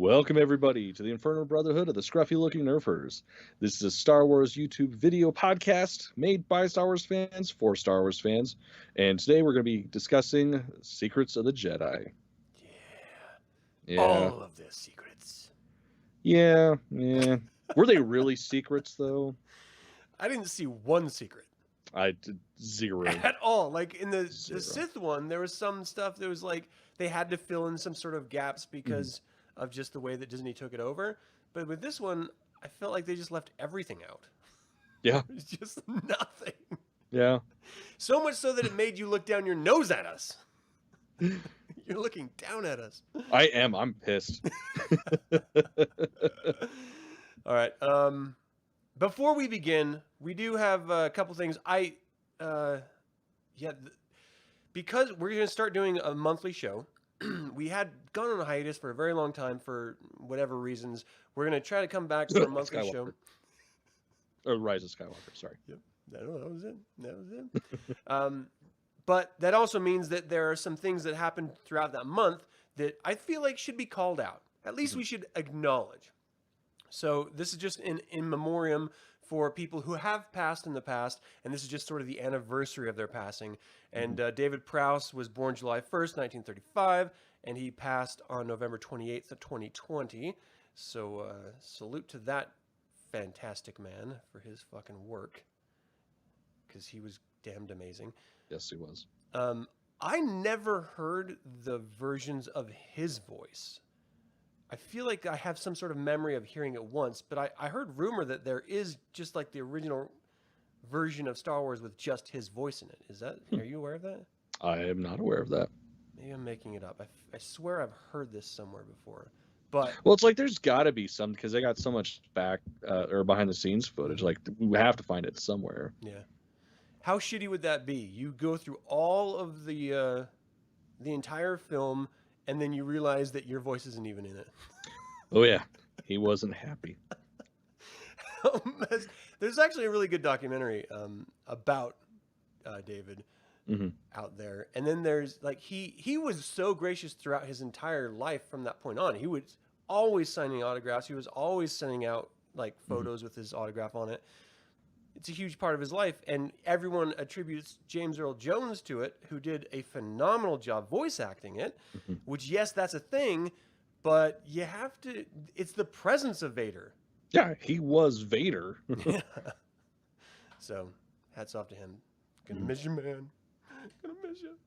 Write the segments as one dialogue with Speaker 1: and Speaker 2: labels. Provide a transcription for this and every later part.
Speaker 1: Welcome, everybody, to the Infernal Brotherhood of the Scruffy Looking Nerf Herders. This is a Star Wars YouTube video podcast made by Star Wars fans for Star Wars fans. And today we're going to be discussing Secrets of the Jedi.
Speaker 2: Yeah. All of their secrets.
Speaker 1: Yeah. Were they really secrets, though?
Speaker 2: I didn't see one secret.
Speaker 1: I did zero.
Speaker 2: At all. Like in the Sith one, there was some stuff that was like they had to fill in some sort of gaps because of just the way that Disney took it over. But with this one, I felt like they just left everything out.
Speaker 1: Yeah.
Speaker 2: It's just nothing.
Speaker 1: Yeah.
Speaker 2: So much so that it made you look down your nose at us. You're looking down at us.
Speaker 1: I am. I'm pissed.
Speaker 2: All right. Before we begin, we do have a couple things. Because we're going to start doing a monthly show. We had gone on a hiatus for a very long time for whatever reasons. We're going to try to come back for a monthly show.
Speaker 1: Or Rise of Skywalker, sorry.
Speaker 2: Yep. That was it. But that also means that there are some things that happened throughout that month that I feel like should be called out. At least we should acknowledge. So this is just in memoriam for people who have passed in the past, and this is just sort of the anniversary of their passing. And David Prowse was born July 1st, 1935, and he passed on November 28th of 2020. So salute to that fantastic man for his fucking work, because he was damned amazing.
Speaker 1: Yes, he was.
Speaker 2: I never heard the versions of his voice. I feel like I have some sort of memory of hearing it once, but I heard rumor that there is just like the original version of Star Wars with just his voice in it. Is that, are you aware of that?
Speaker 1: I am not aware of that.
Speaker 2: Maybe I'm making it up. I swear I've heard this somewhere before. But
Speaker 1: well, it's like there's got to be some, because they got so much back or behind the scenes footage. Like we have to find it somewhere.
Speaker 2: Yeah. How shitty would that be? You go through all of the entire film, and then you realize that your voice isn't even in it.
Speaker 1: Oh, yeah. He wasn't happy.
Speaker 2: There's actually a really good documentary about David out there. And then there's like, he was so gracious throughout his entire life from that point on. He was always signing autographs. He was always sending out like photos with his autograph on it. It's a huge part of his life, and everyone attributes James Earl Jones to it, who did a phenomenal job voice acting it, which, yes, that's a thing, but you have to, it's the presence of Vader.
Speaker 1: Yeah, he was Vader.
Speaker 2: Yeah. So, hats off to him. Gonna miss you, man. Gonna miss you.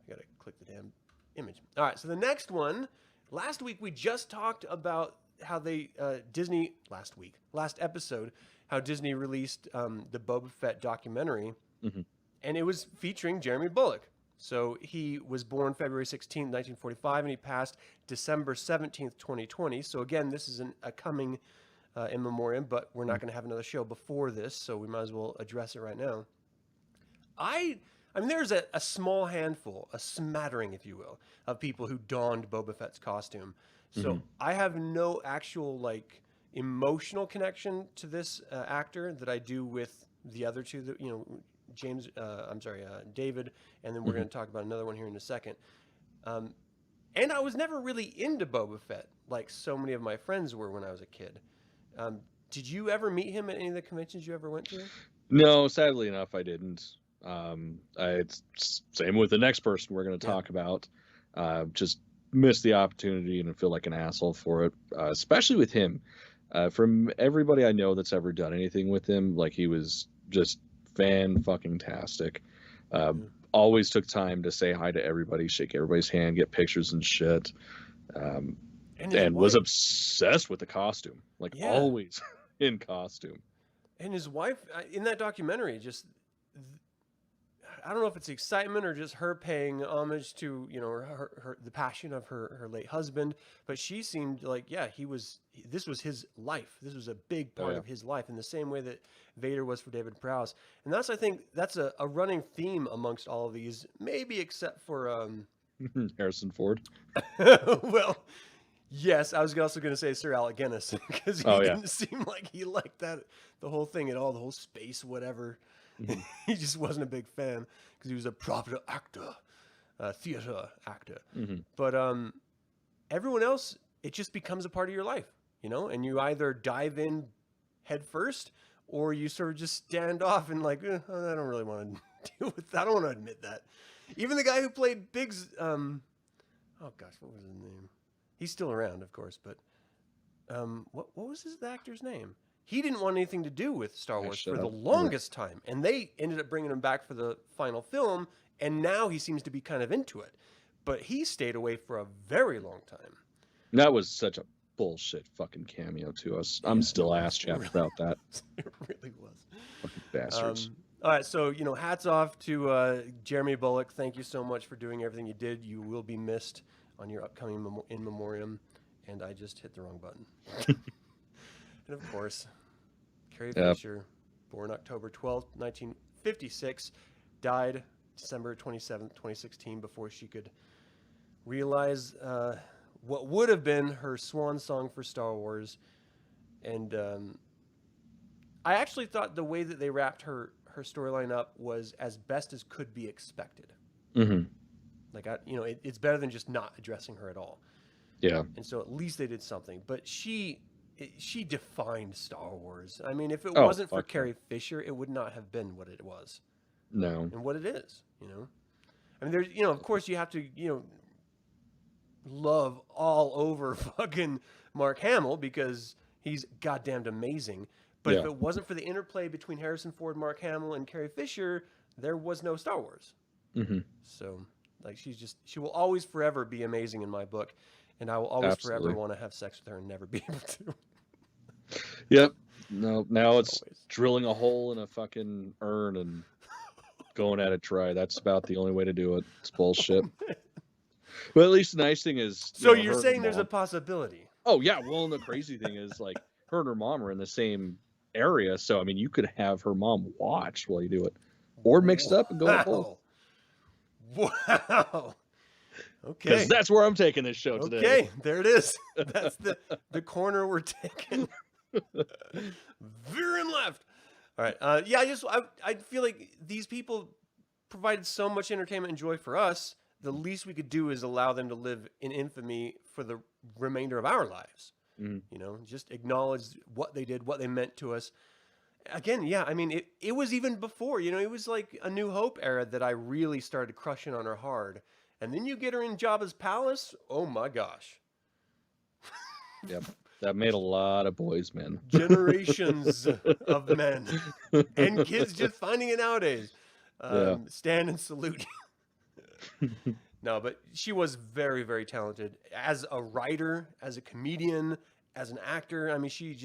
Speaker 2: I gotta click the damn image. All right, so the next one, last week we just talked about how they, Disney, last episode, how Disney released the Boba Fett documentary, and it was featuring Jeremy Bulloch. So he was born February 16th, 1945, and he passed December 17th, 2020. So again, this is a coming in memoriam, but we're not going to have another show before this, so we might as well address it right now. I mean, there's a small handful, a smattering, if you will, of people who donned Boba Fett's costume. So I have no actual, like, emotional connection to this actor that I do with the other two, that, you know, David, and then we're going to talk about another one here in a second. And I was never really into Boba Fett like so many of my friends were when I was a kid. Did you ever meet him at any of the conventions you ever went to?
Speaker 1: No, sadly enough, I didn't. It's same with the next person we're going to talk about. Just missed the opportunity and I feel like an asshole for it, especially with him. From everybody I know that's ever done anything with him, like he was just fan-fucking-tastic. Always took time to say hi to everybody, shake everybody's hand, get pictures and shit. And was obsessed with the costume, like always in costume.
Speaker 2: And his wife, in that documentary, just, I don't know if it's excitement or just her paying homage to, you know, the passion of her late husband, but she seemed like, this was his life. This was a big part of his life in the same way that Vader was for David Prowse. And I think that's a running theme amongst all of these, maybe except for
Speaker 1: Harrison Ford.
Speaker 2: Well, yes, I was also going to say Sir Alec Guinness, because he didn't seem like he liked that, the whole thing at all, the whole space, whatever. He just wasn't a big fan because he was a proper actor, theater actor. But everyone else it just becomes a part of your life, you know, and you either dive in head first or you sort of just stand off and like, I don't really want to deal with that. I don't want to admit that. Even the guy who played Biggs, oh gosh, what was his name? He's still around, of course, but what was his actor's name? He didn't want anything to do with Star Wars for the longest time, and they ended up bringing him back for the final film, and now he seems to be kind of into it. But he stayed away for a very long time.
Speaker 1: That was such a bullshit fucking cameo to us. I'm still ass chapped about that.
Speaker 2: It really was.
Speaker 1: Fucking bastards.
Speaker 2: All right, so, you know, hats off to Jeremy Bulloch. Thank you so much for doing everything you did. You will be missed on your upcoming In Memoriam. And I just hit the wrong button. And of course, Carrie Fisher, born October 12th, 1956, died December 27th, 2016, before she could realize what would have been her swan song for Star Wars. And I actually thought the way that they wrapped her storyline up was as best as could be expected.
Speaker 1: Mm-hmm.
Speaker 2: Like, it's better than just not addressing her at all.
Speaker 1: Yeah.
Speaker 2: And so at least they did something. But she defined Star Wars. I mean, if it wasn't for Carrie Fisher, it would not have been what it was.
Speaker 1: No.
Speaker 2: And what it is, you know? I mean, there's, of course you have to, love all over fucking Mark Hamill because he's goddamned amazing. But if it wasn't for the interplay between Harrison Ford, Mark Hamill, and Carrie Fisher, there was no Star Wars.
Speaker 1: Mm-hmm.
Speaker 2: So, like, she will always forever be amazing in my book. And I will always forever want to have sex with her and never be able to.
Speaker 1: Yep. No, now it's drilling a hole in a fucking urn and going at it dry. That's about the only way to do it. It's bullshit. But at least the nice thing is...
Speaker 2: So you're saying there's a possibility?
Speaker 1: Oh, yeah. Well, and the crazy thing is, like, her and her mom are in the same area. So, I mean, you could have her mom watch while you do it. Or mix it up and go full.
Speaker 2: Wow. Okay.
Speaker 1: Because that's where I'm taking this show today.
Speaker 2: Okay, there it is. That's the corner we're taking. Veering left. All right. I feel like these people provided so much entertainment and joy for us. The least we could do is allow them to live in infamy for the remainder of our lives.
Speaker 1: Mm.
Speaker 2: You know, just acknowledge what they did, what they meant to us. Again, yeah, I mean, it was even before, it was like a New Hope era that I really started crushing on her hard. And then you get her in Jabba's palace. Oh my gosh.
Speaker 1: Yep. That made a lot of boys men.
Speaker 2: Generations of men. And kids just finding it nowadays. Stand and salute. No, but she was very, very talented. As a writer, as a comedian, as an actor. I mean, she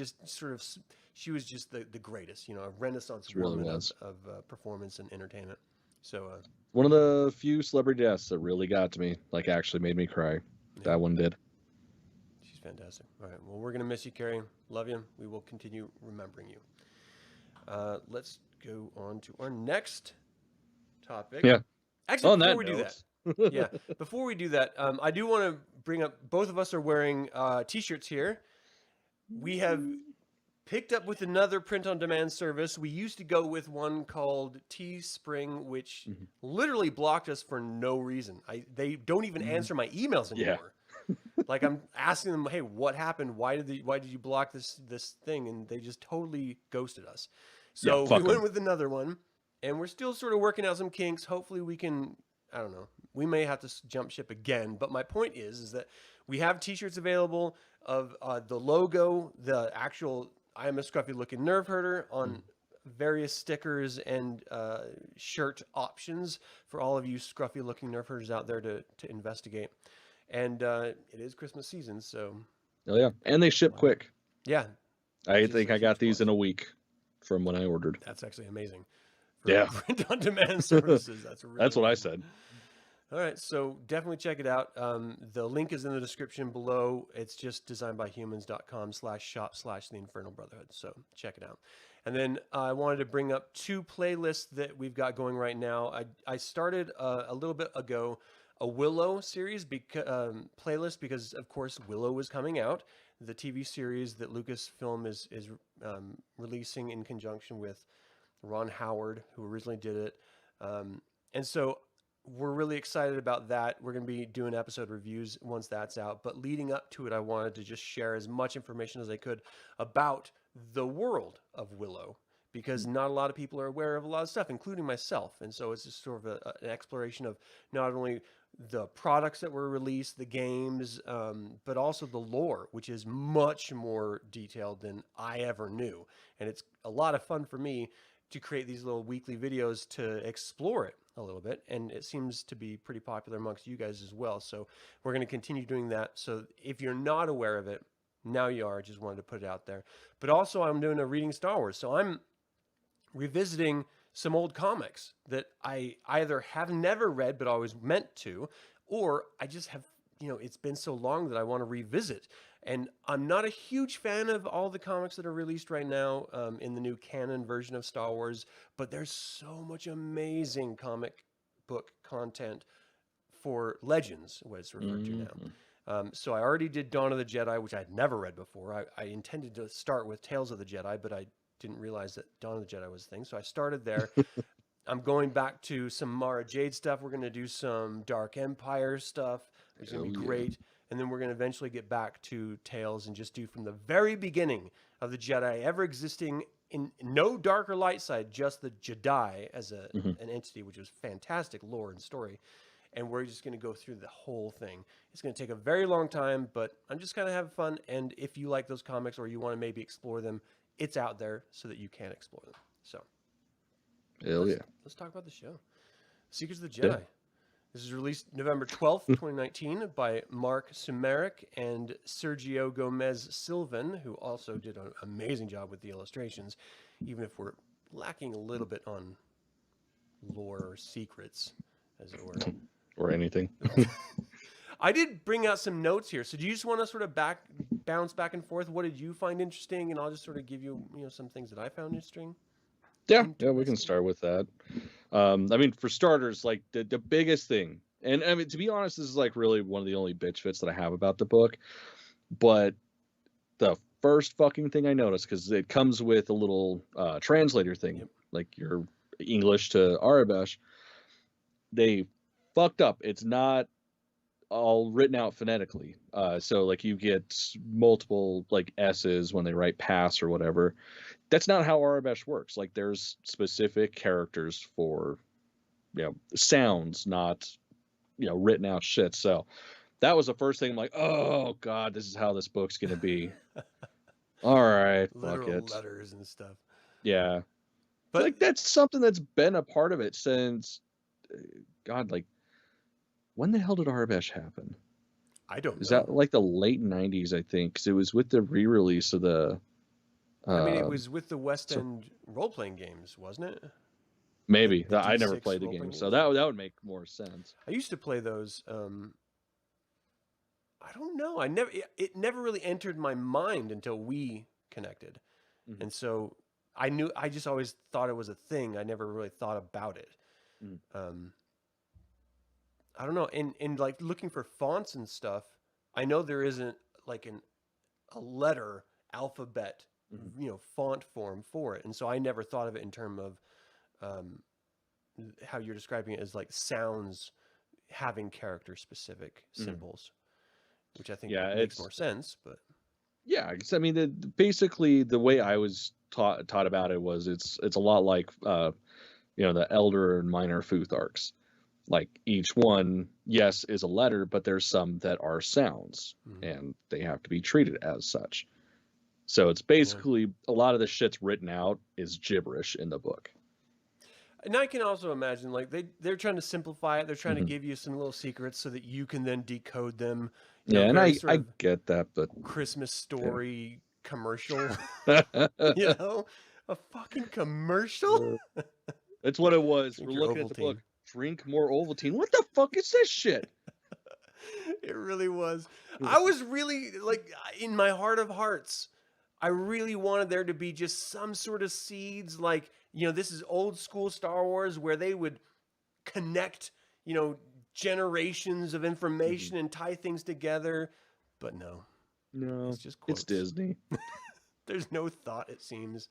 Speaker 2: was just the greatest, a renaissance woman of performance and entertainment. So
Speaker 1: one of the few celebrity deaths that really got to me, like actually made me cry. Yeah. That one did.
Speaker 2: She's fantastic. All right. Well, we're going to miss you, Carrie. Love you. We will continue remembering you. Let's go on to our next topic.
Speaker 1: Yeah.
Speaker 2: Actually, before we do that, before we do that, I do want to bring up, both of us are wearing T-shirts here. We have picked up with another print-on-demand service. We used to go with one called Teespring, which literally blocked us for no reason. They don't even answer my emails anymore. Yeah. Like, I'm asking them, hey, what happened? Why did you block this thing? And they just totally ghosted us. So we went with another one, and we're still sort of working out some kinks. Hopefully we can, I don't know, we may have to jump ship again. But my point is that we have T-shirts available of the logo, the actual I am a Scruffy Looking Nerf Herder on various stickers and shirt options for all of you Scruffy Looking Nerf Herders out there to investigate. And it is Christmas season, so...
Speaker 1: Oh, yeah. And they ship quick.
Speaker 2: Yeah.
Speaker 1: I think I got these in a week from when I ordered.
Speaker 2: That's actually amazing. For print-on-demand services. That's
Speaker 1: what I said.
Speaker 2: All right, so definitely check it out. The link is in the description below. It's just designedbyhumans.com/shop/the Infernal Brotherhood. So check it out. And then I wanted to bring up two playlists that we've got going right now. I started a little bit ago a Willow series playlist because, of course, Willow is coming out, the TV series that Lucasfilm is releasing in conjunction with Ron Howard, who originally did it. And so we're really excited about that. We're going to be doing episode reviews once that's out. But leading up to it, I wanted to just share as much information as I could about the world of Willow, because not a lot of people are aware of a lot of stuff, including myself. And so it's just sort of an exploration of not only the products that were released, the games, but also the lore, which is much more detailed than I ever knew. And it's a lot of fun for me to create these little weekly videos to explore it a little bit. And it seems to be pretty popular amongst you guys as well. So we're going to continue doing that. So if you're not aware of it, now you are. Just wanted to put it out there. But also I'm doing a Reading Star Wars. So I'm revisiting some old comics that I either have never read but always meant to, or I just have, it's been so long that I want to revisit. And I'm not a huge fan of all the comics that are released right now in the new canon version of Star Wars, but there's so much amazing comic book content for Legends, what it's referred to now. So I already did Dawn of the Jedi, which I'd never read before. I intended to start with Tales of the Jedi, but I didn't realize that Dawn of the Jedi was a thing. So I started there. I'm going back to some Mara Jade stuff. We're going to do some Dark Empire stuff. It's going to be great. And then we're going to eventually get back to Tales and just do from the very beginning of the Jedi ever existing in no dark or light side, just the Jedi as an entity, which was fantastic lore and story. And we're just going to go through the whole thing. It's going to take a very long time, but I'm just kind of having fun. And if you like those comics or you want to maybe explore them, it's out there so that you can explore them. So, let's talk about the show. Secrets of the Jedi. Yeah. This is released November 12th, 2019 by Marc Sumerak and Sergio Gomez Silvan, who also did an amazing job with the illustrations, even if we're lacking a little bit on lore or secrets, as it were.
Speaker 1: Or anything.
Speaker 2: I did bring out some notes here. So do you just want to sort of bounce back and forth? What did you find interesting? And I'll just sort of give you, some things that I found interesting.
Speaker 1: Yeah, we can start with that. I mean, for starters, like the biggest thing, and I mean, to be honest, this is like really one of the only bitch fits that I have about the book. But the first fucking thing I noticed, because it comes with a little translator thing, like your English to Arabic, they fucked up. It's not all written out phonetically. So like you get multiple like S's when they write pass or whatever. That's not how Arabic works. Like there's specific characters for, sounds, not, written out shit. So that was the first thing. I'm like, oh God, this is how this book's going to be. All right.
Speaker 2: Literal
Speaker 1: fuck it.
Speaker 2: Letters and stuff.
Speaker 1: Yeah. But like, that's something that's been a part of it since God, like, when the hell did Arabic happen?
Speaker 2: I don't know.
Speaker 1: Is that like the late 90s, I think? Because it was with the re-release of the...
Speaker 2: it was with the West End role-playing games, wasn't it?
Speaker 1: Maybe.
Speaker 2: The
Speaker 1: I never
Speaker 2: D6
Speaker 1: played the
Speaker 2: role-playing
Speaker 1: game,
Speaker 2: games?
Speaker 1: so that would make more sense.
Speaker 2: I used to play those. I don't know. It never really entered my mind until we connected.
Speaker 1: Mm-hmm.
Speaker 2: And so I just always thought it was a thing. I never really thought about it.
Speaker 1: Mm-hmm.
Speaker 2: I don't know. In like looking for fonts and stuff, I know there isn't like a letter alphabet, font form for it. And so I never thought of it in terms of how you're describing it as like sounds having character specific symbols, which I think makes more sense. But
Speaker 1: yeah, I mean, basically the way I was taught about it was it's a lot like the Elder and Minor Futharks. Like each one, yes, is a letter, but there's some that are sounds, and they have to be treated as such. So it's basically a lot of the shit's written out is gibberish in the book.
Speaker 2: And I can also imagine like they're trying to simplify it. They're trying to give you some little secrets so that you can then decode them.
Speaker 1: And I get that, but
Speaker 2: Christmas story commercial, a fucking commercial.
Speaker 1: That's what it was. We're looking at the book. Drink more Ovaltine. What the fuck is this shit?
Speaker 2: It really was. I was really like, in my heart of hearts, I really wanted there to be just some sort of seeds. Like, this is old school Star Wars where they would connect, generations of information and tie things together. But no, it's just quotes.
Speaker 1: It's Disney.
Speaker 2: There's no thought, it seems.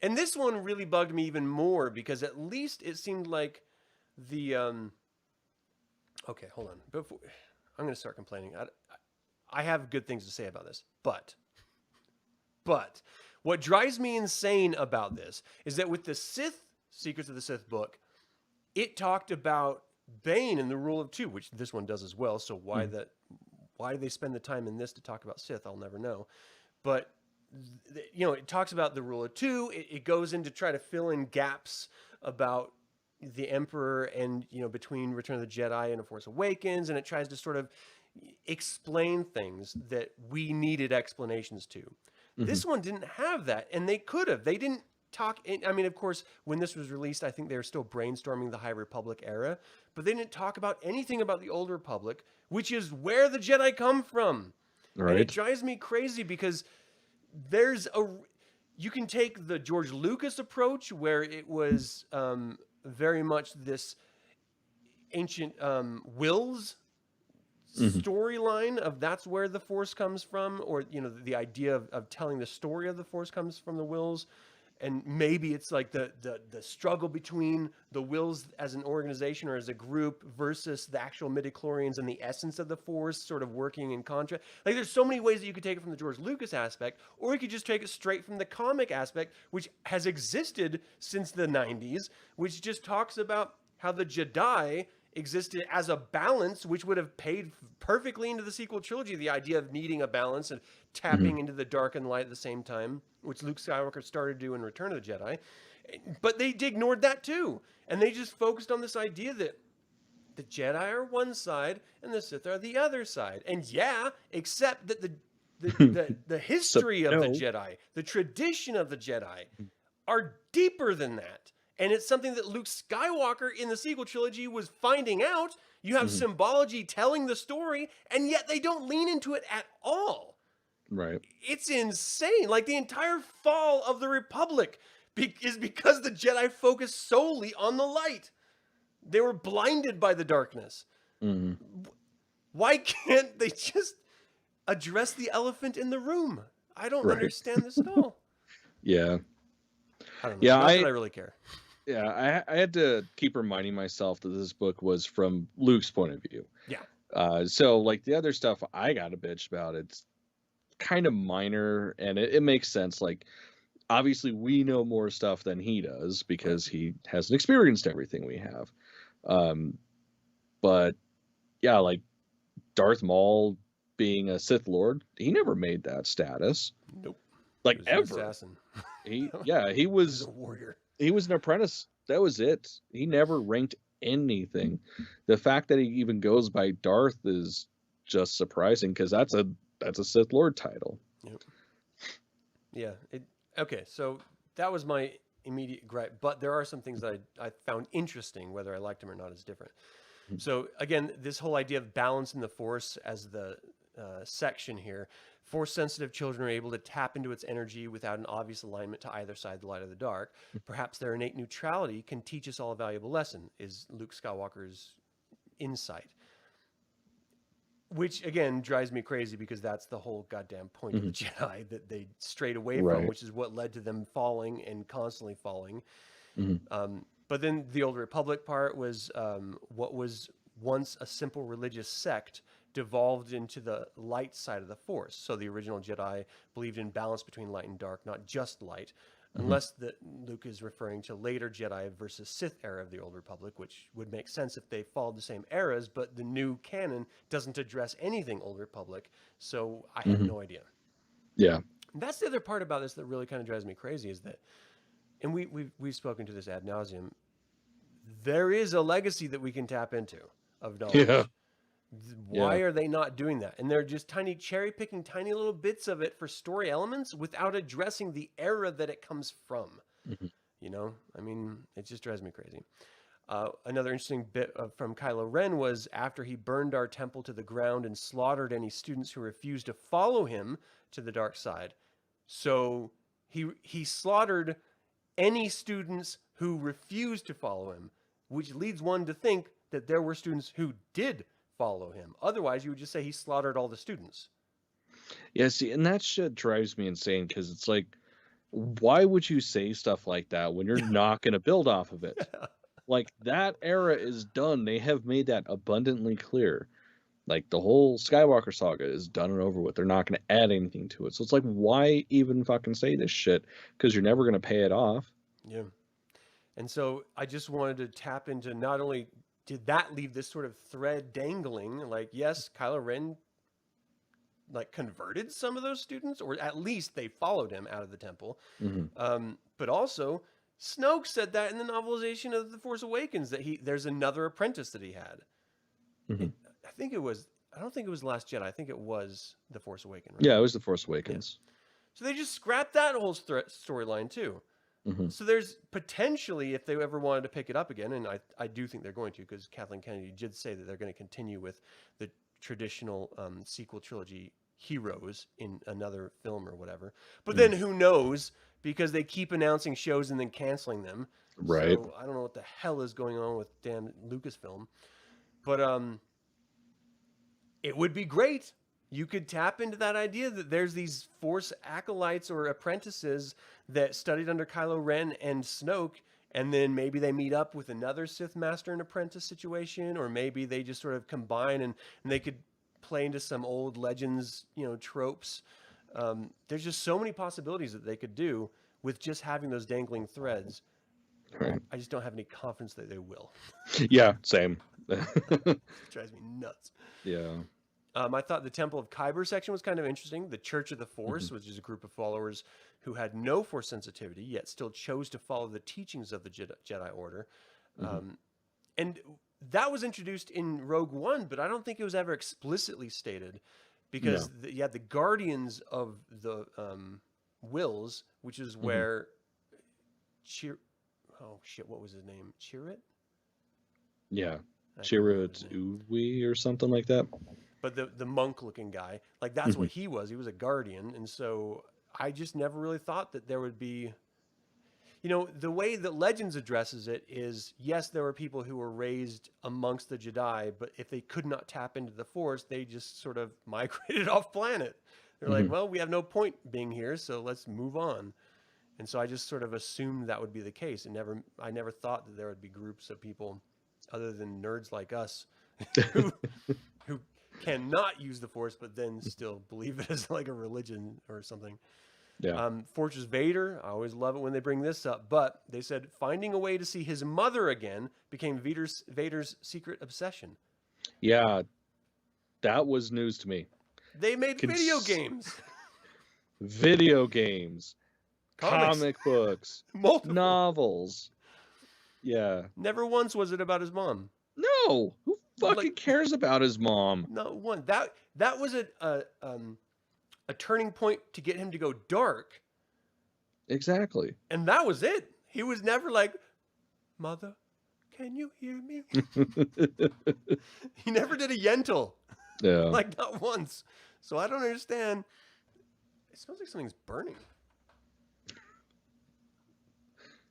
Speaker 2: And this one really bugged me even more because at least it seemed like the okay, hold on. Before I'm going to start complaining. I have good things to say about this, but what drives me insane about this is that with the Sith Secrets of the Sith book, it talked about Bane and the Rule of Two, which this one does as well. So why why they spend the time in this to talk about Sith, I'll never know. But you know, it talks about the Rule of Two. It goes in to try to fill in gaps about the Emperor and, you know, between Return of the Jedi and A Force Awakens, and it tries to sort of explain things that we needed explanations to. This one didn't have that, and they could have. They didn't talk. I mean, of course, when this was released, I think they were still brainstorming the High Republic era, but they didn't talk about anything about the Old Republic, which is where the Jedi come from.
Speaker 1: Right.
Speaker 2: And it drives me crazy because you can take the George Lucas approach where it was very much this ancient wills storyline of that's where the Force comes from, or, you know, the idea of telling the story of the Force comes from the wills. And maybe it's like the struggle between the wills as an organization or as a group versus the actual midichlorians and the essence of the Force sort of working in contrast. Like, there's so many ways that you could take it from the George Lucas aspect, or you could just take it straight from the comic aspect, which has existed since the 90s, which just talks about how the Jedi existed as a balance, which would have paid perfectly into the sequel trilogy, the idea of needing a balance and tapping into the dark and light at the same time, which Luke Skywalker started to do in Return of the Jedi. But they ignored that too. And they just focused on this idea that the Jedi are one side and the Sith are the other side. And yeah, except that the history of the Jedi, the tradition of the Jedi are deeper than that. And it's something that Luke Skywalker in the sequel trilogy was finding out. You have symbology telling the story, and yet they don't lean into it at all.
Speaker 1: Right.
Speaker 2: It's insane. Like, the entire fall of the Republic is because the Jedi focused solely on the light. They were blinded by the darkness. Why can't they just address the elephant in the room? I don't understand this at all.
Speaker 1: Yeah.
Speaker 2: I don't know. Not that I really care.
Speaker 1: Yeah, I had to keep reminding myself that this book was from Luke's point of view.
Speaker 2: Yeah.
Speaker 1: So, like, the other stuff I got a bitch about, it's kind of minor, and it makes sense. Like, obviously, we know more stuff than he does because he hasn't experienced everything we have. But, yeah, like, Darth Maul being a Sith Lord, he never made that status.
Speaker 2: Nope.
Speaker 1: Like,
Speaker 2: He was
Speaker 1: ever.
Speaker 2: an assassin.
Speaker 1: He was
Speaker 2: a warrior.
Speaker 1: He was an apprentice. That was it. He never ranked anything. The fact that he even goes by Darth is just surprising because that's a Sith Lord title.
Speaker 2: Yep. Yeah. Okay. So that was my immediate gripe, but there are some things that I found interesting. Whether I liked them or not is different. So again, this whole idea of balance in the Force as the section here. Force-sensitive children are able to tap into its energy without an obvious alignment to either side, the light or the dark. Perhaps their innate neutrality can teach us all a valuable lesson, is Luke Skywalker's insight. Which, again, drives me crazy because that's the whole goddamn point of the Jedi that they strayed away from, which is what led to them falling and constantly falling. But then the Old Republic part was what was once a simple religious sect devolved into the light side of the Force. So the original Jedi believed in balance between light and dark, not just light, unless Luke is referring to later Jedi versus Sith era of the Old Republic, which would make sense if they followed the same eras, but the new canon doesn't address anything Old Republic, so I have no idea.
Speaker 1: Yeah.
Speaker 2: And that's the other part about this that really kind of drives me crazy is that, and we've spoken to this ad nauseum, there is a legacy that we can tap into of knowledge.
Speaker 1: Yeah.
Speaker 2: Why are they not doing that? And they're just cherry picking tiny little bits of it for story elements without addressing the era that it comes from. You know, I mean, it just drives me crazy. Another interesting bit from Kylo Ren was after he burned our temple to the ground and slaughtered any students who refused to follow him to the dark side. So he slaughtered any students who refused to follow him, which leads one to think that there were students who did follow him. Otherwise, you would just say he slaughtered all the students.
Speaker 1: Yeah, see, and that shit drives me insane because it's like, why would you say stuff like that when you're not going to build off of it? Like, that era is done. They have made that abundantly clear. Like, the whole Skywalker saga is done and over with. They're not going to add anything to it. So it's like, why even fucking say this shit? Because you're never going to pay it off.
Speaker 2: Yeah. And so I just wanted to tap into, not only did that leave this sort of thread dangling, like, yes, Kylo Ren like converted some of those students, or at least they followed him out of the temple. But also Snoke said that in the novelization of The Force Awakens, that there's another apprentice that he had. I think it was, I don't think it was Last Jedi. I think it was The Force Awakens. Right?
Speaker 1: Yeah, it was The Force Awakens.
Speaker 2: Yeah. So they just scrapped that whole storyline too. So there's potentially, if they ever wanted to pick it up again, and I do think they're going to, because Kathleen Kennedy did say that they're going to continue with the traditional sequel trilogy heroes in another film or whatever. But then who knows, because they keep announcing shows and then canceling them.
Speaker 1: Right.
Speaker 2: So I don't know what the hell is going on with damn Lucasfilm. But it would be great. You could tap into that idea that there's these Force acolytes or apprentices that studied under Kylo Ren and Snoke, and then maybe they meet up with another Sith Master and Apprentice situation, or maybe they just sort of combine and they could play into some old Legends, tropes. There's just so many possibilities that they could do with just having those dangling threads.
Speaker 1: Right.
Speaker 2: I just don't have any confidence that they will.
Speaker 1: Yeah, same.
Speaker 2: It drives me nuts.
Speaker 1: Yeah.
Speaker 2: I thought the Temple of Kyber section was kind of interesting. The Church of the Force, which is a group of followers who had no Force sensitivity, yet still chose to follow the teachings of the Jedi Order. And that was introduced in Rogue One, but I don't think it was ever explicitly stated, because the Guardians of the Wills, which is where what was his name? Chirrut?
Speaker 1: Yeah. Chirrut Uwe or something like that.
Speaker 2: But the monk-looking guy, like, that's what he was. He was a guardian. And so I just never really thought that there would be... the way that Legends addresses it is, yes, there were people who were raised amongst the Jedi, but if they could not tap into the Force, they just sort of migrated off planet. They're like, well, we have no point being here, so let's move on. And so I just sort of assumed that would be the case. And I never thought that there would be groups of people other than nerds like us who cannot use the Force, but then still believe it as like a religion or something.
Speaker 1: Yeah.
Speaker 2: Fortress Vader, I always love it when they bring this up, but they said finding a way to see his mother again became Vader's secret obsession.
Speaker 1: Yeah, that was news to me.
Speaker 2: They made video games.
Speaker 1: Video games. Comic books.
Speaker 2: Multiple.
Speaker 1: Novels. Yeah.
Speaker 2: Never once was it about his mom.
Speaker 1: No! Who fucking cares about his mom?
Speaker 2: Not one. That was a turning point to get him to go dark.
Speaker 1: Exactly.
Speaker 2: And that was it. He was never like, Mother, can you hear me? He never did a Yentl.
Speaker 1: Yeah.
Speaker 2: Like, not once. So I don't understand. It smells like something's burning.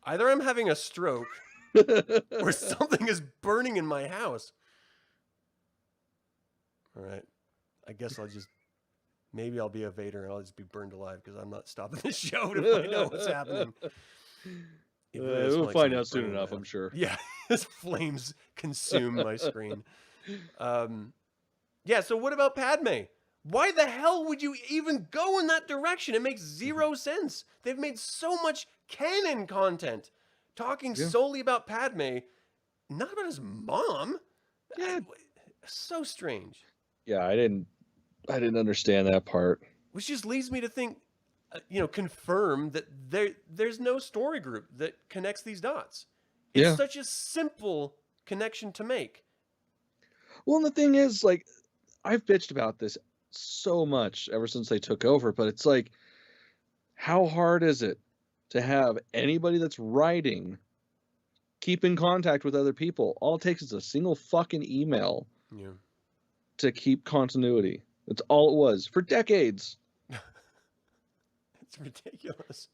Speaker 2: Either I'm having a stroke or something is burning in my house. All right. I guess maybe I'll be a Vader and I'll just be burned alive because I'm not stopping this show to find out what's happening.
Speaker 1: We'll find out soon enough, I'm sure.
Speaker 2: Yeah, as flames consume my screen. Yeah, so what about Padme? Why the hell would you even go in that direction? It makes zero sense. They've made so much canon content talking solely about Padme, not about his mom.
Speaker 1: Yeah.
Speaker 2: So strange.
Speaker 1: Yeah, I didn't understand that part.
Speaker 2: Which just leads me to think, confirm that there's no story group that connects these dots. It's such a simple connection to make.
Speaker 1: Well, and the thing is, like, I've bitched about this so much ever since they took over, but it's like, how hard is it to have anybody that's writing keep in contact with other people? All it takes is a single fucking email to keep continuity. That's all it was for decades.
Speaker 2: It's ridiculous.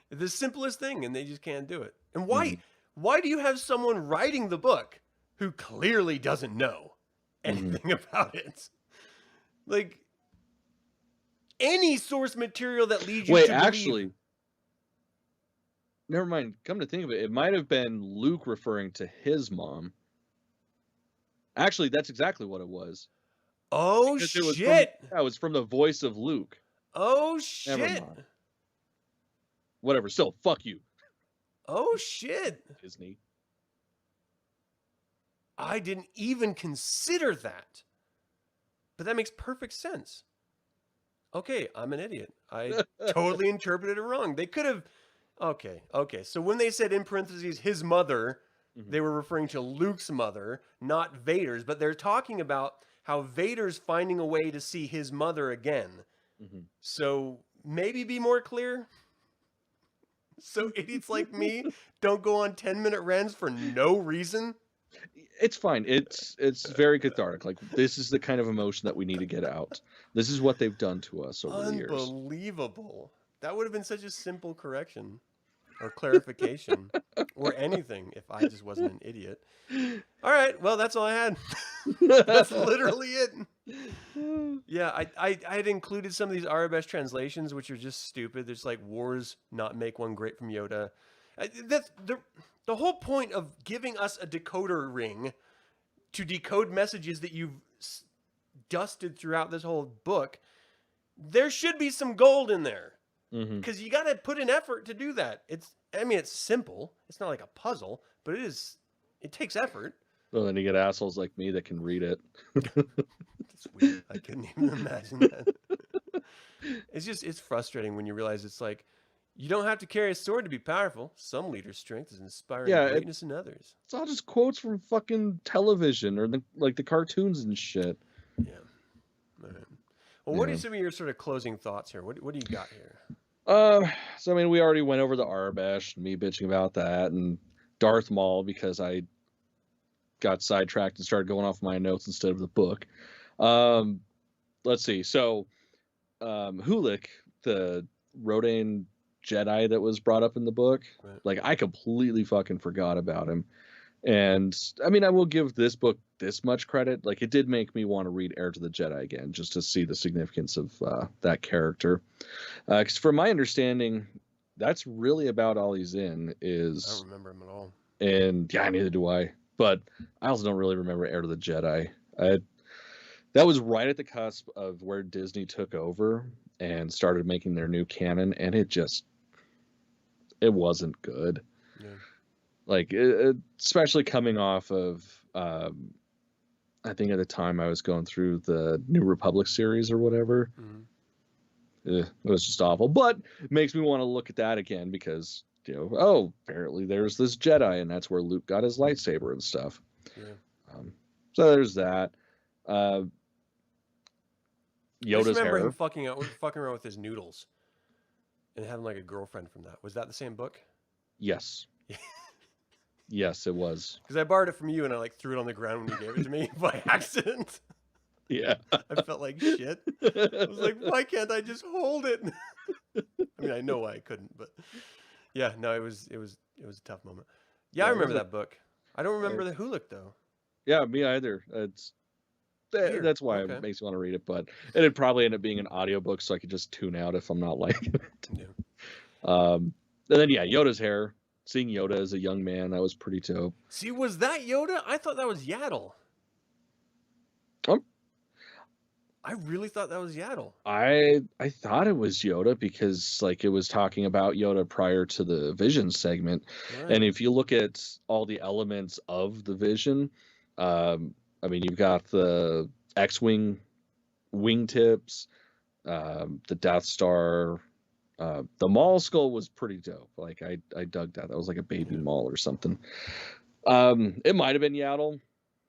Speaker 2: The simplest thing, and they just can't do it. And why? Why do you have someone writing the book who clearly doesn't know anything about it? Like, any source material that leads you to believe...
Speaker 1: never mind. Come to think of it, it might have been Luke referring to his mom. Actually, that's exactly what it was.
Speaker 2: Oh,
Speaker 1: Because
Speaker 2: shit!
Speaker 1: it was from the voice of Luke.
Speaker 2: Oh,
Speaker 1: Never
Speaker 2: shit!
Speaker 1: mind. Whatever. Still, fuck you,
Speaker 2: Oh, shit!
Speaker 1: Disney.
Speaker 2: I didn't even consider that. But that makes perfect sense. Okay, I'm an idiot. I totally interpreted it wrong. They could have... Okay. So when they said in parentheses his mother, they were referring to Luke's mother, not Vader's. But they're talking about how Vader's finding a way to see his mother again. So maybe be more clear. So idiots like me don't go on 10-minute rants for no reason.
Speaker 1: It's fine. It's very cathartic. Like, this is the kind of emotion that we need to get out. This is what they've done to us over the years.
Speaker 2: Unbelievable. That would have been such a simple correction or clarification or anything if I just wasn't an idiot. All right. Well, that's all I had. That's literally it. Yeah, I had included some of these Arabesh translations, which are just stupid. There's like wars not make one great from Yoda. That's the whole point of giving us a decoder ring to decode messages that you've dusted throughout this whole book. There should be some gold in there because you got to put in effort to do that. It's simple. It's not like a puzzle, but it takes effort.
Speaker 1: Well, then you get assholes like me that can read it.
Speaker 2: It's weird. I couldn't even imagine that. It's frustrating when you realize it's like, you don't have to carry a sword to be powerful. Some leaders' strength is inspiring greatness in others.
Speaker 1: It's all just quotes from fucking television or the cartoons and shit.
Speaker 2: Yeah. All right. Well, what are some of your sort of closing thoughts here? What do you got here?
Speaker 1: So I mean, we already went over the Arabesh, me bitching about that, and Darth Maul because I got sidetracked and started going off my notes instead of the book. Let's see. So, Hulik, the Rodan Jedi that was brought up in the book,
Speaker 2: right.
Speaker 1: Like, I completely fucking forgot about him. And I mean, I will give this book this much credit. Like, it did make me want to read Heir to the Jedi again, just to see the significance of that character. Because from my understanding, that's really about all he's in is...
Speaker 2: I don't remember him at all.
Speaker 1: And yeah, neither do I. But I also don't really remember Heir to the Jedi. That was right at the cusp of where Disney took over and started making their new canon, and it wasn't good.
Speaker 2: Yeah.
Speaker 1: Like, especially coming off of, I think at the time I was going through the New Republic series or whatever. It was just awful. But it makes me want to look at that again because, apparently there's this Jedi, and that's where Luke got his lightsaber and stuff.
Speaker 2: Yeah.
Speaker 1: So there's that. Yoda's
Speaker 2: I just remember
Speaker 1: hair.
Speaker 2: him fucking around with his noodles and having like a girlfriend from that. Was that the same book?
Speaker 1: Yes. Yes, it was.
Speaker 2: Because I borrowed it from you and I like threw it on the ground when you gave it to me by accident.
Speaker 1: Yeah.
Speaker 2: I felt like shit. I was like, why can't I just hold it? I mean, I know why I couldn't, but yeah, no, it was a tough moment. Yeah, I remember that book. I don't remember the Hulik though.
Speaker 1: Yeah, me either. That's why it makes me want to read it, but it'd probably end up being an audiobook so I could just tune out if I'm not liking it.
Speaker 2: Yeah.
Speaker 1: And then Yoda's hair. Seeing Yoda as a young man, that was pretty dope.
Speaker 2: See, was that Yoda? I thought that was Yaddle. I really thought that was Yaddle.
Speaker 1: I thought it was Yoda because like it was talking about Yoda prior to the Vision segment. Right. And if you look at all the elements of the Vision, I mean, you've got the X-Wing wingtips, the Death Star, the Maul skull was pretty dope. Like I dug that. That was like a baby Maul or something. It might have been Yaddle.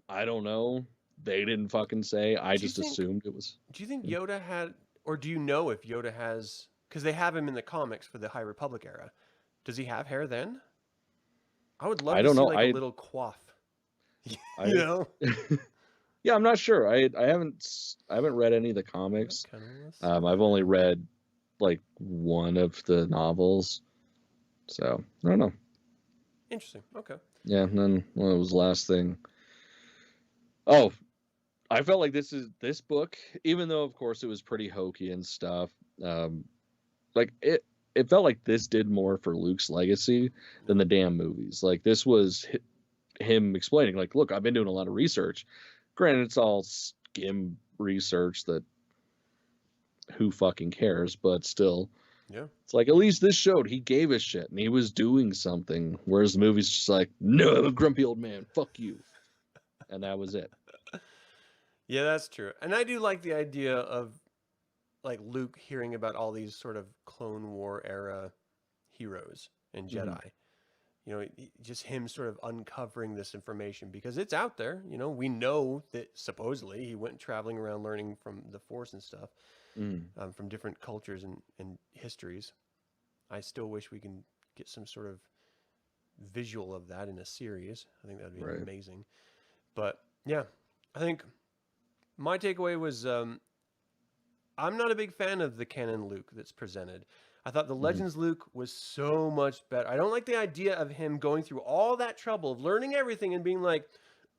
Speaker 1: I don't know. They didn't fucking say. I just assumed it was.
Speaker 2: Do you think Yoda had, or do you know if Yoda has, because they have him in the comics for the High Republic era. Does he have hair then? I would love to see like a little coif. You know?
Speaker 1: Yeah, I'm not sure. I haven't read any of the comics. I've only read like one of the novels. So I don't know.
Speaker 2: Interesting. Okay.
Speaker 1: Yeah, and then what was the last thing? Oh, I felt like this book, even though of course it was pretty hokey and stuff, like it felt like this did more for Luke's legacy than the damn movies. Like this was him explaining, like, look, I've been doing a lot of research. Granted, it's all skim research that who fucking cares, but still.
Speaker 2: Yeah.
Speaker 1: It's like, at least this showed he gave a shit and he was doing something. Whereas the movie's just like, no, I'm a grumpy old man. Fuck you. And that was it.
Speaker 2: Yeah, that's true. And I do like the idea of like Luke hearing about all these sort of Clone War era heroes and Jedi. You know, just him sort of uncovering this information because it's out there. You know, we know that supposedly he went traveling around learning from the Force and stuff, from different cultures and histories. I still wish we can get some sort of visual of that in a series. I think that'd be amazing. But yeah, I think my takeaway was I'm not a big fan of the canon Luke that's presented. I thought the Legends Luke was so much better. I don't like the idea of him going through all that trouble of learning everything and being like,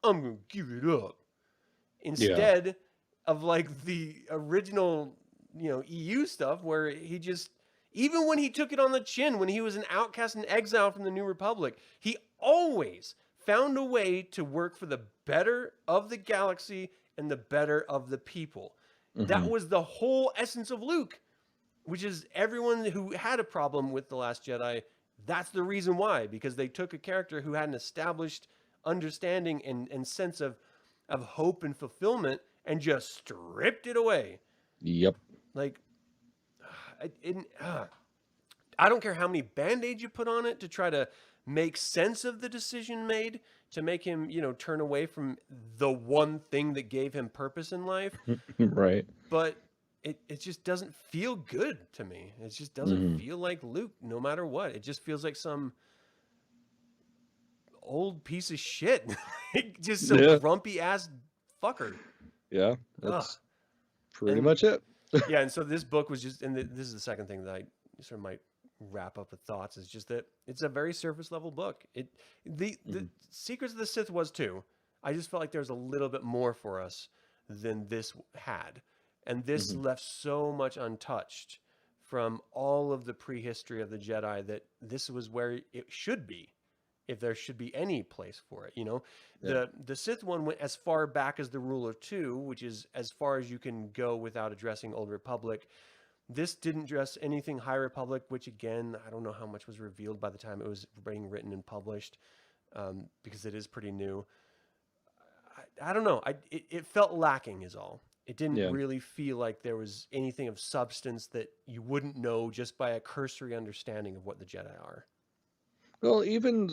Speaker 2: I'm going to give it up. Instead of like the original, you know, EU stuff where he just, even when he took it on the chin, when he was an outcast and exile from the New Republic, he always found a way to work for the better of the galaxy and the better of the people. That was the whole essence of Luke. Which is everyone who had a problem with The Last Jedi, that's the reason why. Because they took a character who had an established understanding and sense of hope and fulfillment and just stripped it away.
Speaker 1: Yep.
Speaker 2: Like, I don't care how many Band-Aids you put on it to try to make sense of the decision made to make him, you know, turn away from the one thing that gave him purpose in life.
Speaker 1: Right.
Speaker 2: But it just doesn't feel good to me. It just doesn't feel like Luke, no matter what. It just feels like some old piece of shit. Just some grumpy ass fucker.
Speaker 1: Yeah, that's pretty much it.
Speaker 2: Yeah, and so this book was just, and this is the second thing that I sort of might wrap up with thoughts, is just that it's a very surface level book. The Secrets of the Sith was too. I just felt like there was a little bit more for us than this had. And this left so much untouched from all of the prehistory of the Jedi that this was where it should be, if there should be any place for it. You know, the Sith one went as far back as the Rule of Two, which is as far as you can go without addressing Old Republic. This didn't address anything High Republic, which again, I don't know how much was revealed by the time it was being written and published, because it is pretty new. I don't know. It felt lacking is all. It didn't really feel like there was anything of substance that you wouldn't know just by a cursory understanding of what the Jedi are.
Speaker 1: Well, even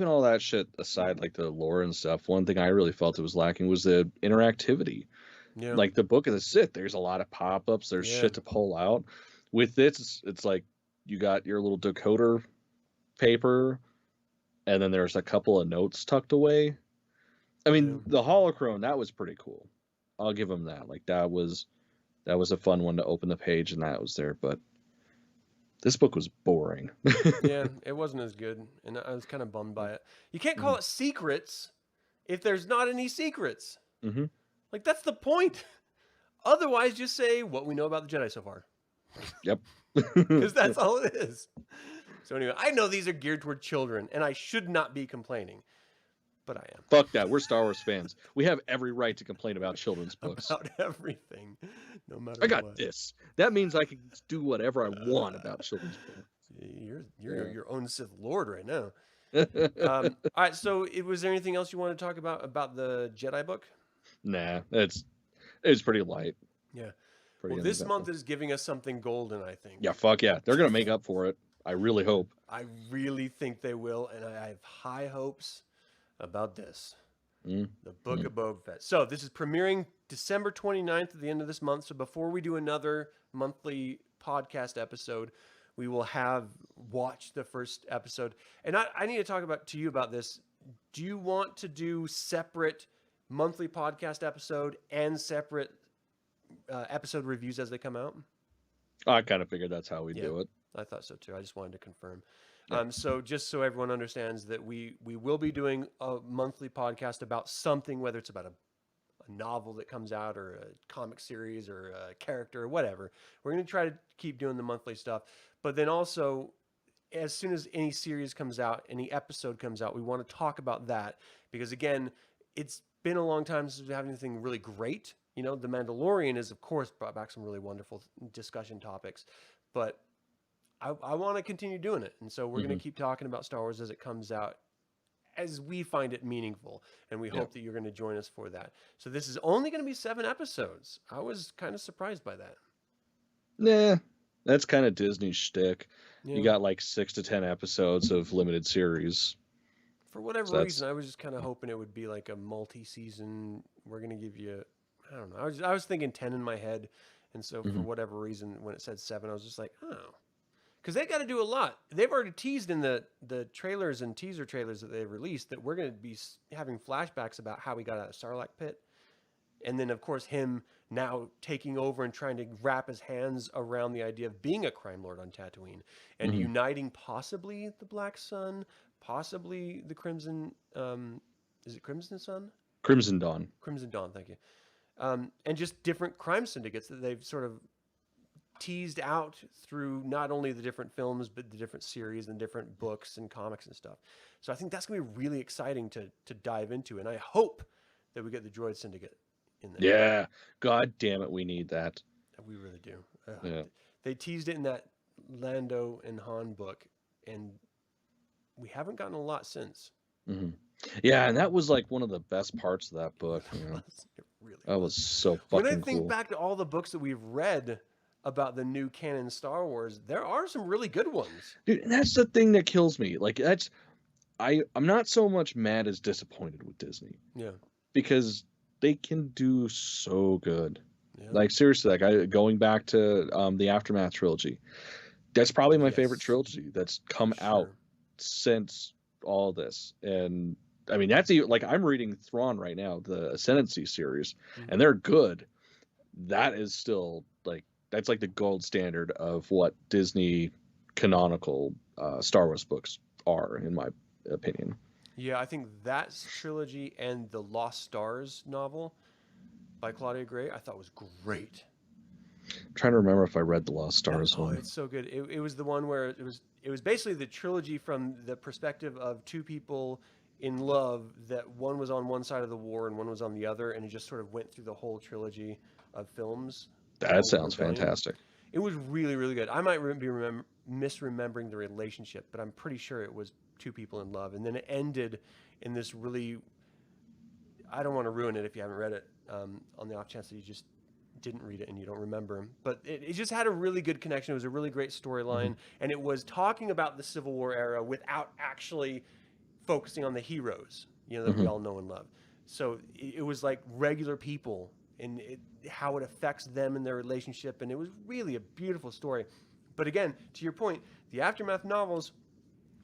Speaker 1: all that shit aside, like the lore and stuff, one thing I really felt it was lacking was the interactivity. Yeah. Like the Book of the Sith, there's a lot of pop-ups, there's shit to pull out. With this, it's like you got your little decoder paper, and then there's a couple of notes tucked away. I mean, the holochrome, that was pretty cool. I'll give them that. Like that was a fun one to open the page and that was there, but this book was boring.
Speaker 2: Yeah, it wasn't as good, and I was kind of bummed by it. You can't call it secrets if there's not any secrets. Like that's the point. Otherwise, just say what we know about the Jedi so far.
Speaker 1: Yep.
Speaker 2: Because that's all it is. So anyway, I know these are geared toward children, and I should not be complaining. But I am.
Speaker 1: Fuck that. We're Star Wars fans. We have every right to complain about children's books.
Speaker 2: About everything. No matter
Speaker 1: I got
Speaker 2: what.
Speaker 1: this. That means I can do whatever I want about children's books.
Speaker 2: You're your own Sith Lord right now. All right, so was there anything else you want to talk about the Jedi book?
Speaker 1: Nah, it's pretty light.
Speaker 2: Yeah. Well, this month is giving us something golden, I think.
Speaker 1: Yeah, fuck yeah. They're going to make up for it. I really hope.
Speaker 2: I really think they will, and I have high hopes about this. The Book of Boba Fett. So this is premiering December 29th at the end of this month. So before we do another monthly podcast episode, we will have watched the first episode. And I need to talk to you about this. Do you want to do separate monthly podcast episode and separate episode reviews as they come out?
Speaker 1: I kind of figured that's how we do it.
Speaker 2: I thought so too. I just wanted to confirm. So just so everyone understands that we will be doing a monthly podcast about something, whether it's about novel that comes out or a comic series or a character or whatever. We're going to try to keep doing the monthly stuff. But then also, as soon as any series comes out, any episode comes out, we want to talk about that because, again, it's been a long time since we have anything really great. You know, The Mandalorian is, of course, brought back some really wonderful discussion topics, but I want to continue doing it. And so we're going to keep talking about Star Wars as it comes out, as we find it meaningful. And we hope that you're going to join us for that. So this is only going to be 7 episodes. I was kind of surprised by that.
Speaker 1: Nah, that's kind of Disney's shtick.
Speaker 2: Yeah.
Speaker 1: You got like 6 to 10 episodes of limited series.
Speaker 2: For whatever reason, I was just kind of hoping it would be like a multi-season. We're going to give you, I don't know. I was thinking 10 in my head. And so for whatever reason, when it said 7, I was just like, oh. Because they got to do a lot. They've already teased in the trailers and teaser trailers that they've released that we're going to be having flashbacks about how we got out of Sarlacc pit. And then, of course, him now taking over and trying to wrap his hands around the idea of being a crime lord on Tatooine and uniting possibly the Black Sun, possibly the Crimson... is it Crimson Sun?
Speaker 1: Crimson Dawn.
Speaker 2: Crimson Dawn, thank you. And just different crime syndicates that they've sort of teased out through not only the different films, but the different series and different books and comics and stuff. So I think that's going to be really exciting to dive into. And I hope that we get the Droid Syndicate in there.
Speaker 1: Yeah. God damn it. We need that.
Speaker 2: We really do.
Speaker 1: Yeah.
Speaker 2: They teased it in that Lando and Han book, and we haven't gotten a lot since.
Speaker 1: Yeah, and that was like one of the best parts of that book. You know?
Speaker 2: It really
Speaker 1: that was so fucking cool.
Speaker 2: When I think back to all the books that we've read about the new canon Star Wars, there are some really good ones.
Speaker 1: Dude, and that's the thing that kills me. Like I'm not so much mad as disappointed with Disney.
Speaker 2: Yeah.
Speaker 1: Because they can do so good.
Speaker 2: Yeah.
Speaker 1: Like seriously, like going back to the Aftermath trilogy. That's probably my favorite trilogy that's come out since all this. And I mean, that's like I'm reading Thrawn right now, the Ascendancy series, and they're good. That is still like that's like the gold standard of what Disney canonical Star Wars books are, in my opinion.
Speaker 2: Yeah, I think that trilogy and the Lost Stars novel by Claudia Gray, I thought was great.
Speaker 1: I'm trying to remember if I read the Lost Stars one.
Speaker 2: It's so good. It was the one where it was basically the trilogy from the perspective of two people in love, that one was on one side of the war and one was on the other, and it just sort of went through the whole trilogy of films.
Speaker 1: That sounds fantastic.
Speaker 2: It was really, really good. I might be misremembering the relationship, but I'm pretty sure it was two people in love. And then it ended in this really... I don't want to ruin it if you haven't read it, on the off chance that you just didn't read it and you don't remember him. But it just had a really good connection. It was a really great storyline. And it was talking about the Civil War era without actually focusing on the heroes, you know, that we all know and love. So it was like regular people and how it affects them and their relationship. And it was really a beautiful story. But again, to your point, the Aftermath novels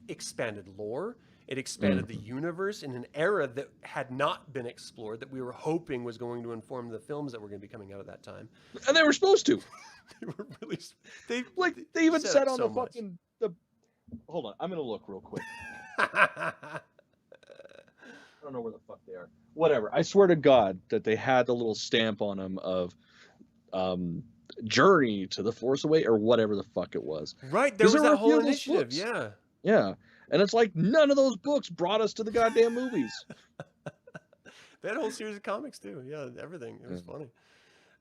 Speaker 2: expanded lore. It expanded the universe in an era that had not been explored, that we were hoping was going to inform the films that were going to be coming out at that time.
Speaker 1: And they were supposed to.
Speaker 2: They were really...
Speaker 1: They even said on the fucking... Hold on, I'm going to look real quick. I don't know where the fuck they are. Whatever. I swear to God that they had the little stamp on them of Journey to the Force Away or whatever the fuck it was.
Speaker 2: Right, there was that whole initiative, yeah.
Speaker 1: Yeah. And it's like none of those books brought us to the goddamn movies.
Speaker 2: They had a whole series of comics too. Yeah, everything. It was funny.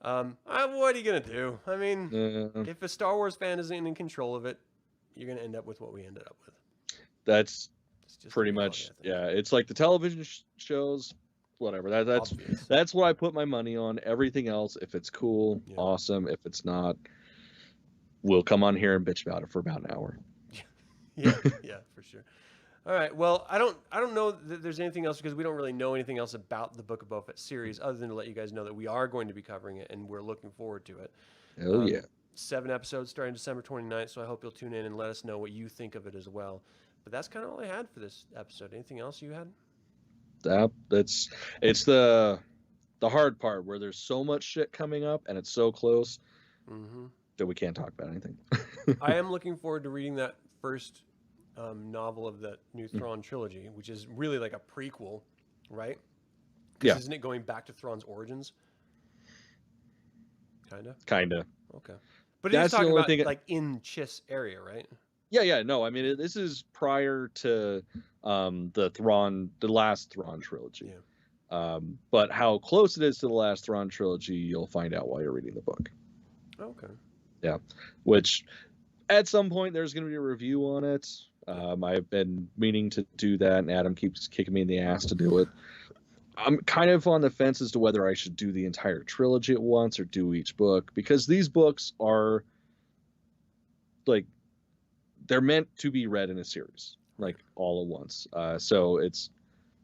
Speaker 2: What are you going to do? I mean, if a Star Wars fan isn't in control of it, you're going to end up with what we ended up with.
Speaker 1: That's pretty much, yeah. It's like the television shows, whatever. That's what I put my money on. Everything else, if it's cool, awesome. If it's not, we'll come on here and bitch about it for about an hour.
Speaker 2: Yeah, for sure. All right. Well, I don't know that there's anything else because we don't really know anything else about the Book of Boba Fett series other than to let you guys know that we are going to be covering it and we're looking forward to it.
Speaker 1: Hell yeah.
Speaker 2: 7 episodes starting December 29th, so I hope you'll tune in and let us know what you think of it as well. But that's kind of all I had for this episode. Anything else you had?
Speaker 1: It's the hard part where there's so much shit coming up and it's so close that we can't talk about anything.
Speaker 2: I am looking forward to reading that first novel of the new Thrawn trilogy, which is really like a prequel, right?
Speaker 1: Yeah.
Speaker 2: Isn't it going back to Thrawn's origins?
Speaker 1: Kinda.
Speaker 2: Okay. But
Speaker 1: That's
Speaker 2: it's
Speaker 1: the
Speaker 2: talking
Speaker 1: only
Speaker 2: about
Speaker 1: thing.
Speaker 2: like in Chiss area, right?
Speaker 1: Yeah. No, I mean, this is prior to the last Thrawn trilogy.
Speaker 2: Yeah.
Speaker 1: But how close it is to the last Thrawn trilogy, you'll find out while you're reading the book.
Speaker 2: Okay.
Speaker 1: Yeah. Which at some point there's going to be a review on it. I've been meaning to do that, and Adam keeps kicking me in the ass to do it. I'm kind of on the fence as to whether I should do the entire trilogy at once or do each book, because these books are like, they're meant to be read in a series, like all at once. So it's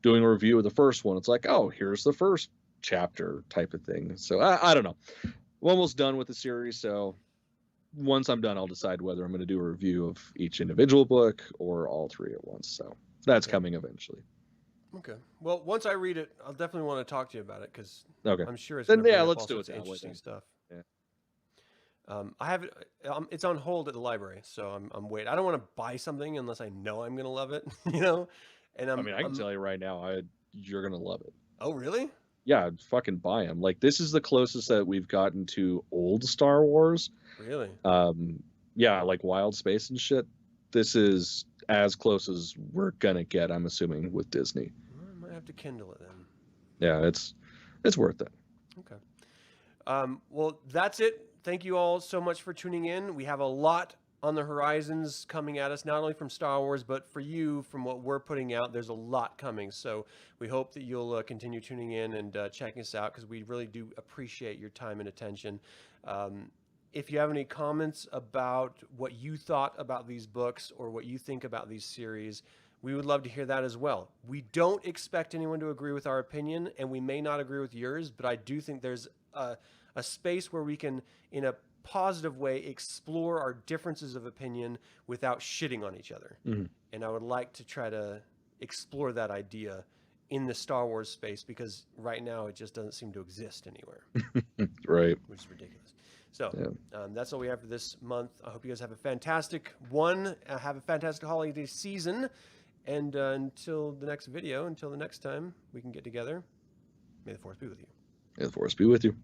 Speaker 1: doing a review of the first one. It's like, oh, here's the first chapter type of thing. So I don't know. I'm almost done with the series. So once I'm done, I'll decide whether I'm going to do a review of each individual book or all three at once. So that's coming eventually.
Speaker 2: Okay. Well, once I read it, I'll definitely want to talk to you about it, because I'm sure it's
Speaker 1: then
Speaker 2: going to bring up
Speaker 1: let's
Speaker 2: all
Speaker 1: do it
Speaker 2: sorts of interesting stuff.
Speaker 1: Yeah.
Speaker 2: I have it. It's on hold at the library, so I'm waiting. I don't want to buy something unless I know I'm going to love it, you know. And
Speaker 1: I mean, I can tell you right now, you're going to love it.
Speaker 2: Oh, really?
Speaker 1: Yeah, fucking buy them. Like, this is the closest that we've gotten to old Star Wars.
Speaker 2: Really?
Speaker 1: Yeah, like Wild Space and shit. This is as close as we're gonna get, I'm assuming, with Disney.
Speaker 2: I might have to Kindle it then.
Speaker 1: Yeah, it's worth it.
Speaker 2: Okay. Well, that's it. Thank you all so much for tuning in. We have a lot on the horizons coming at us, not only from Star Wars, but for you, from what we're putting out. There's a lot coming. So we hope that you'll continue tuning in and checking us out, because we really do appreciate your time and attention. If you have any comments about what you thought about these books or what you think about these series, we would love to hear that as well. We don't expect anyone to agree with our opinion, and we may not agree with yours, but I do think there's a space where we can, in a positive way, explore our differences of opinion without shitting on each other.
Speaker 1: Mm-hmm.
Speaker 2: And I would like to try to explore that idea in the Star Wars space, because right now it just doesn't seem to exist anywhere.
Speaker 1: Right.
Speaker 2: Which is ridiculous. So that's all we have for this month. I hope you guys have a fantastic have a fantastic holiday season. And until the next video, until the next time we can get together, may the Force be with you.
Speaker 1: May the Force be with you.